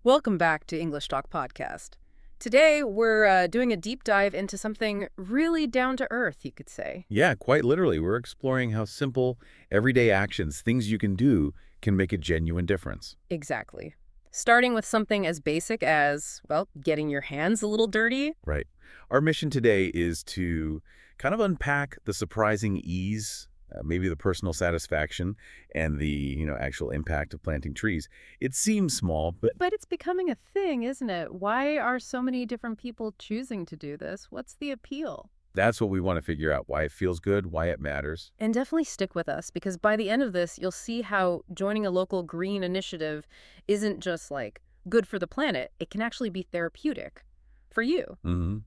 Welcome back to English Talk Podcast. Today, we're doing a deep dive into something really down to earth, you could say. Yeah, quite literally. We're exploring how simple, everyday actions, things you can do, can make a genuine difference. Exactly. Starting with something as basic as, well, getting your hands a little dirty. Right. Our mission today is to kind of unpack the surprising ease, maybe the personal satisfaction, and the, actual impact of planting trees. It seems small, but But it's becoming a thing, isn't it? Why are so many different people choosing to do this? What's the appeal? that's what we want to figure out, why it feels good, why it matters. And definitely stick with us because by the end of this, you'll see how joining a local green initiative isn't just like good for the planet, it can actually be therapeutic for you. hmm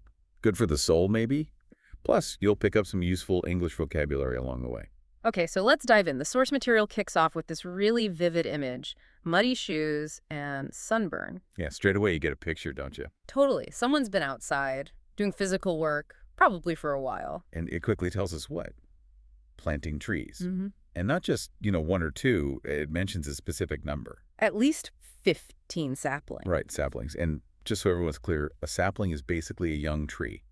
Good for the soul, maybe? Plus, you'll pick up some useful English vocabulary along the way. Okay, so let's dive in. The source material kicks off with this really vivid image, muddy shoes and sunburn. Yeah, straight away you get a picture, don't you? Totally. Someone's been outside doing physical work, probably for a while. And it quickly tells us what? Planting trees. hmm And not just, one or two, it mentions a specific number. At least 15 saplings. Right, saplings. And just so everyone's clear, a sapling is basically a young tree.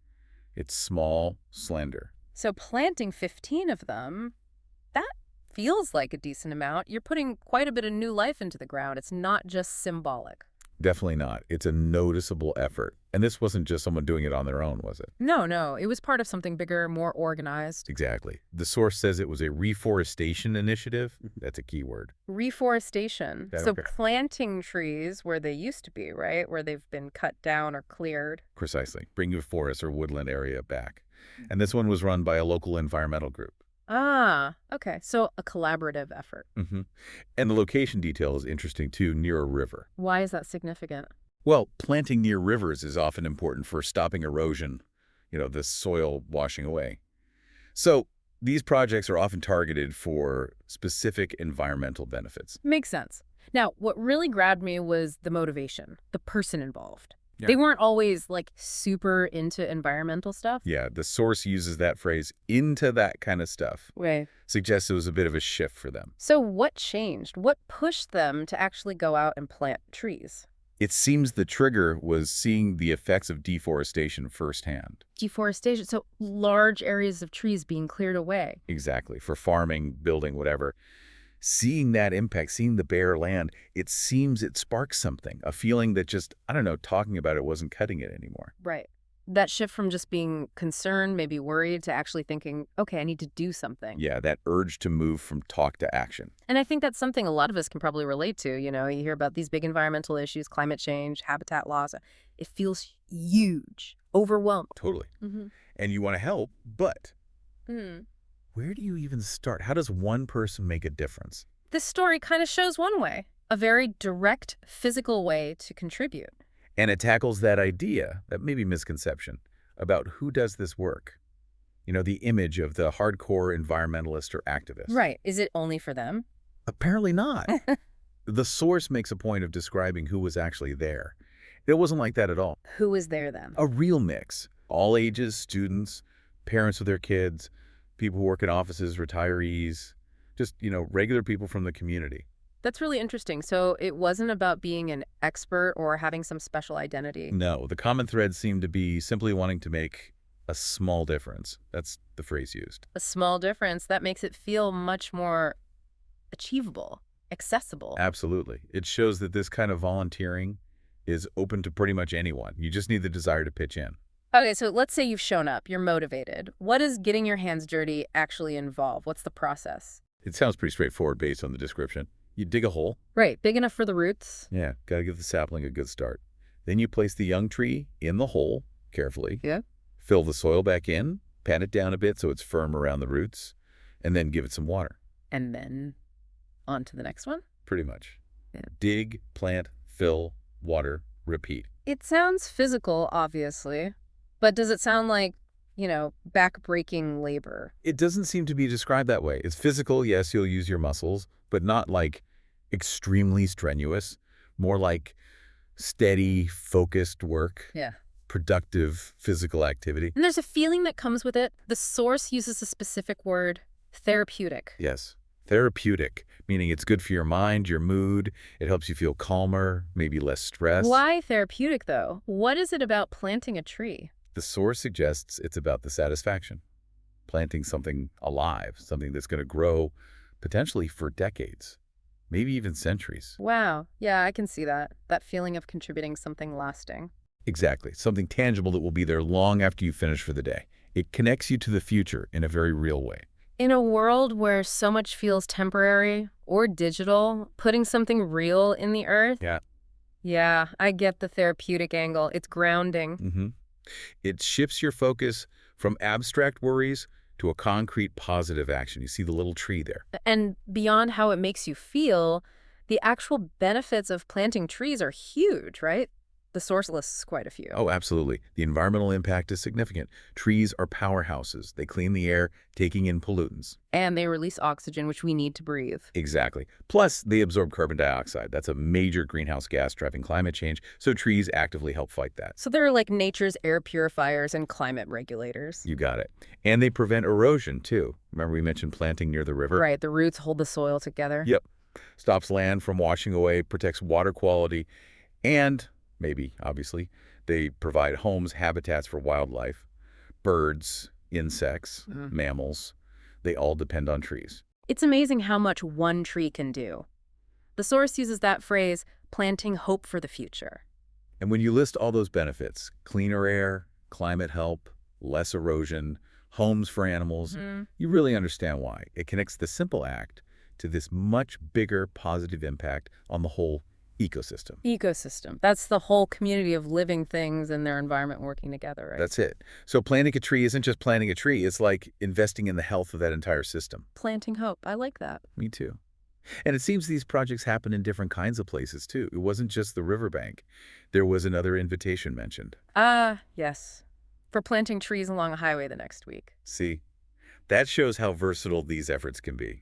It's small, slender. So planting 15 of them, that feels like a decent amount. You're putting quite a bit of new life into the ground. It's not just symbolic. Definitely not. It's a noticeable effort. And this wasn't just someone doing it on their own, was it? No, it was part of something bigger, more organized. Exactly. The source says it was a reforestation initiative. That's a key word. Reforestation. Yeah, So okay. planting trees where they used to be, right? Where they've been cut down or cleared. Precisely. Bring your forest or woodland area back. And this one was run by a local environmental group. Ah, okay. So a collaborative effort. hmm And the location detail is interesting, too, near a river. Why is that significant? Well, planting near rivers is often important for stopping erosion, the soil washing away. So these projects are often targeted for specific environmental benefits. Makes sense. Now, what really grabbed me was the motivation, the person involved. Yeah. They weren't always like super into environmental stuff. Yeah, the source uses that phrase, into that kind of stuff. Right. Suggests it was a bit of a shift for them. So what changed? What pushed them to actually go out and plant trees? It seems the trigger was seeing the effects of deforestation firsthand. Deforestation. So large areas of trees being cleared away. Exactly, for farming, building, whatever. Seeing that impact, seeing the bare land, it seems it sparks something, a feeling that just, I don't know, talking about it wasn't cutting it anymore. Right. That shift from just being concerned, maybe worried, to actually thinking, okay, I need to do something. Yeah, that urge to move from talk to action. And I think that's something a lot of us can probably relate to. You hear about these big environmental issues, climate change, habitat loss. It feels huge, overwhelming. Totally. Mm-hmm. And you want to help, but Mm. where do you even start? How does one person make a difference? This story kind of shows one way, a very direct, physical way to contribute. And it tackles that idea, that maybe misconception, about who does this work. The image of the hardcore environmentalist or activist. Right. Is it only for them? Apparently not. The source makes a point of describing who was actually there. It wasn't like that at all. Who is there then? A real mix. All ages, students, parents with their kids, people who work in offices, retirees, just, regular people from the community. That's really interesting. So it wasn't about being an expert or having some special identity. No, the common thread seemed to be simply wanting to make a small difference. That's the phrase used. A small difference that makes it feel much more achievable, accessible. Absolutely. It shows that this kind of volunteering is open to pretty much anyone. You just need the desire to pitch in. Okay, so let's say you've shown up, you're motivated. What does getting your hands dirty actually involve? What's the process? It sounds pretty straightforward based on the description. You dig a hole. Right, big enough for the roots. Yeah, got to give the sapling a good start. Then you place the young tree in the hole, carefully. Yeah. Fill the soil back in, pat it down a bit so it's firm around the roots, and then give it some water. And then on to the next one? Pretty much. Yeah. Dig, plant, fill, water, repeat. It sounds physical, obviously, but does it sound like, back-breaking labor? It doesn't seem to be described that way. It's physical, yes, you'll use your muscles, but not like extremely strenuous, more like steady, focused work. Yeah. Productive physical activity. And there's a feeling that comes with it. The source uses a specific word, therapeutic. Yes, Therapeutic, meaning it's good for your mind, your mood. It helps you feel calmer, maybe less stress. Why therapeutic, though? What is it about planting a tree? The source suggests it's about the satisfaction. Planting something alive, something that's going to grow potentially for decades, maybe even centuries. Wow. Yeah, I can see that. That feeling of contributing something lasting. Exactly. Something tangible that will be there long after you finish for the day. It connects you to the future in a very real way. In a world where so much feels temporary or digital, putting something real in the earth, Yeah. yeah, I get the therapeutic angle. It's grounding. hmm It shifts your focus from abstract worries to a concrete positive action. You see the little tree there. And beyond how it makes you feel, the actual benefits of planting trees are huge, right? The source lists quite a few. Oh, absolutely. The environmental impact is significant. Trees are powerhouses. They clean the air, taking in pollutants. And they release oxygen, which we need to breathe. Exactly. Plus, they absorb carbon dioxide. That's a major greenhouse gas driving climate change, so trees actively help fight that. So they're like nature's air purifiers and climate regulators. You got it. And they prevent erosion, too. Remember we mentioned planting near the river? Right, the roots hold the soil together. Yep. Stops land from washing away, protects water quality, and maybe, obviously, they provide homes, habitats for wildlife, birds, insects, mammals. They all depend on trees. It's amazing how much one tree can do. The source uses that phrase, planting hope for the future. And when you list all those benefits, cleaner air, climate help, less erosion, homes for animals, you really understand why. It connects the simple act to this much bigger positive impact on the whole ecosystem. Ecosystem. That's the whole community of living things and their environment working together, right? That's it. So planting a tree isn't just planting a tree. It's like investing in the health of that entire system. Planting hope. I like that. Me too. And it seems these projects happen in different kinds of places, too. It wasn't just the riverbank. There was another invitation mentioned. Yes. For planting trees along a highway the next week. See, that shows how versatile these efforts can be.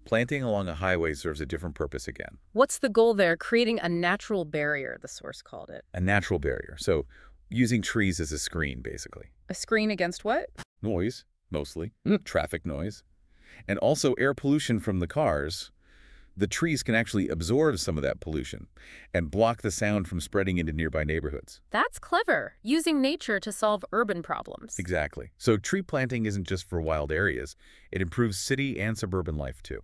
Planting along a highway serves a different purpose again. What's the goal there? Creating a natural barrier, the source called it. A natural barrier. So using trees as a screen, basically. A screen against what? Noise, mostly. Traffic noise. And also air pollution from the cars. The trees can actually absorb some of that pollution and block the sound from spreading into nearby neighborhoods. That's clever. Using nature to solve urban problems. Exactly. So tree planting isn't just for wild areas. It improves city and suburban life, too.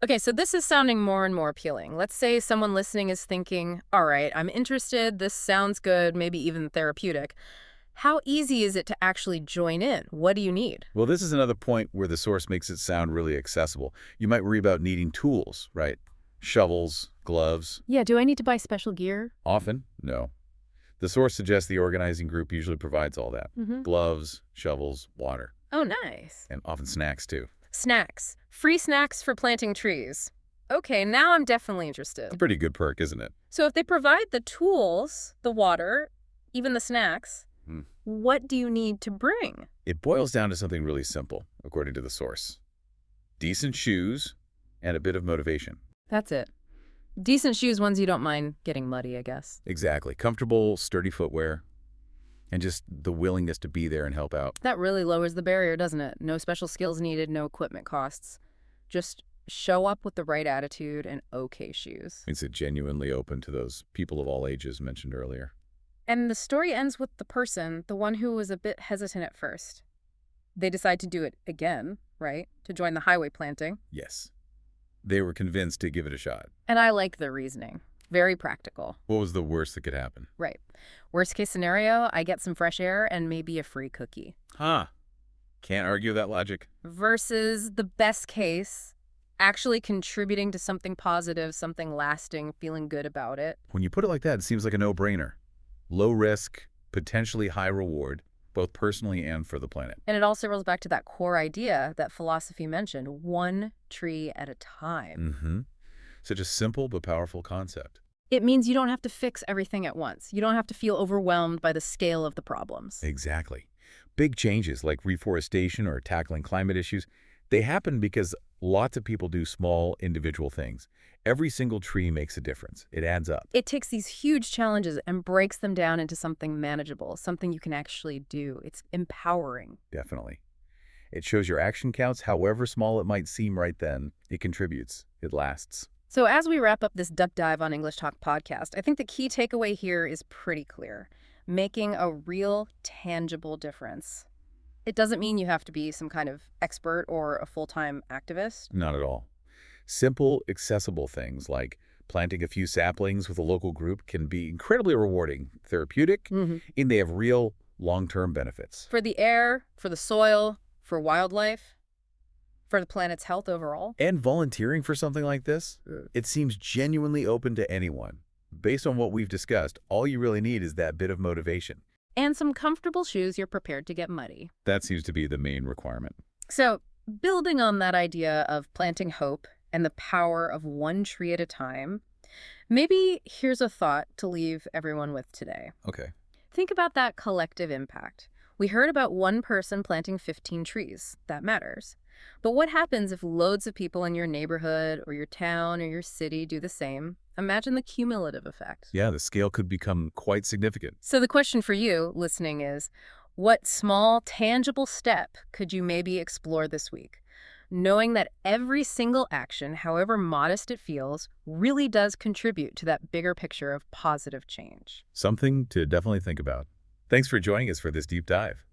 Okay, so this is sounding more and more appealing. Let's say someone listening is thinking, all right, I'm interested, this sounds good, maybe even therapeutic. How easy is it to actually join in? What do you need? Well, this is another point where the source makes it sound really accessible. You might worry about needing tools, right? Shovels, gloves. Yeah, do I need to buy special gear? Often, no. The source suggests the organizing group usually provides all that. Gloves, shovels, water. Oh, nice. And often snacks, too. Snacks. Free snacks for planting trees. Okay, now I'm definitely interested. A pretty good perk, isn't it? So if they provide the tools, the water, even the snacks, what do you need to bring? It boils down to something really simple, according to the source. Decent shoes and a bit of motivation. That's it. Decent shoes, ones you don't mind getting muddy, I guess. Exactly. Comfortable, sturdy footwear, and just the willingness to be there and help out. That really lowers the barrier, doesn't it? No special skills needed, no equipment costs. Just show up with the right attitude and okay shoes. Makes it genuinely open to those people of all ages mentioned earlier. And the story ends with the person, the one who was a bit hesitant at first. They decide to do it again, right? To join the highway planting. Yes. They were convinced to give it a shot. And I like the reasoning. Very practical. What was the worst that could happen? Right. Worst case scenario, I get some fresh air and maybe a free cookie. Huh. Can't argue that logic. Versus the best case, actually contributing to something positive, something lasting, feeling good about it. When you put it like that, it seems like a no-brainer. Low risk, potentially high reward, both personally and for the planet. And it also rolls back to that core idea that philosophy mentioned, one tree at a time. Such a simple but powerful concept. It means you don't have to fix everything at once. You don't have to feel overwhelmed by the scale of the problems. Exactly. Big changes like reforestation or tackling climate issues, they happen because lots of people do small individual things. Every single tree makes a difference. It adds up. It takes these huge challenges and breaks them down into something manageable, something you can actually do. It's empowering. Definitely. It shows your action counts, however small it might seem right then. It contributes. It lasts. So as we wrap up this deep dive on English Talk podcast, I think the key takeaway here is pretty clear. Making a real, tangible difference. It doesn't mean you have to be some kind of expert or a full-time activist. Not at all. Simple, accessible things like planting a few saplings with a local group can be incredibly rewarding, therapeutic, and they have real long-term benefits. For the air, for the soil, for wildlife, for the planet's health overall. And volunteering for something like this, it seems genuinely open to anyone. Based on what we've discussed, all you really need is that bit of motivation. And some comfortable shoes you're prepared to get muddy. That seems to be the main requirement. So, building on that idea of planting hope and the power of one tree at a time, maybe here's a thought to leave everyone with today. Okay. Think about that collective impact. We heard about one person planting 15 trees. That matters. But what happens if loads of people in your neighborhood or your town or your city do the same? Imagine the cumulative effect. Yeah, the scale could become quite significant. So the question for you listening is, what small, tangible step could you maybe explore this week? Knowing that every single action, however modest it feels, really does contribute to that bigger picture of positive change. Something to definitely think about. Thanks for joining us for this deep dive.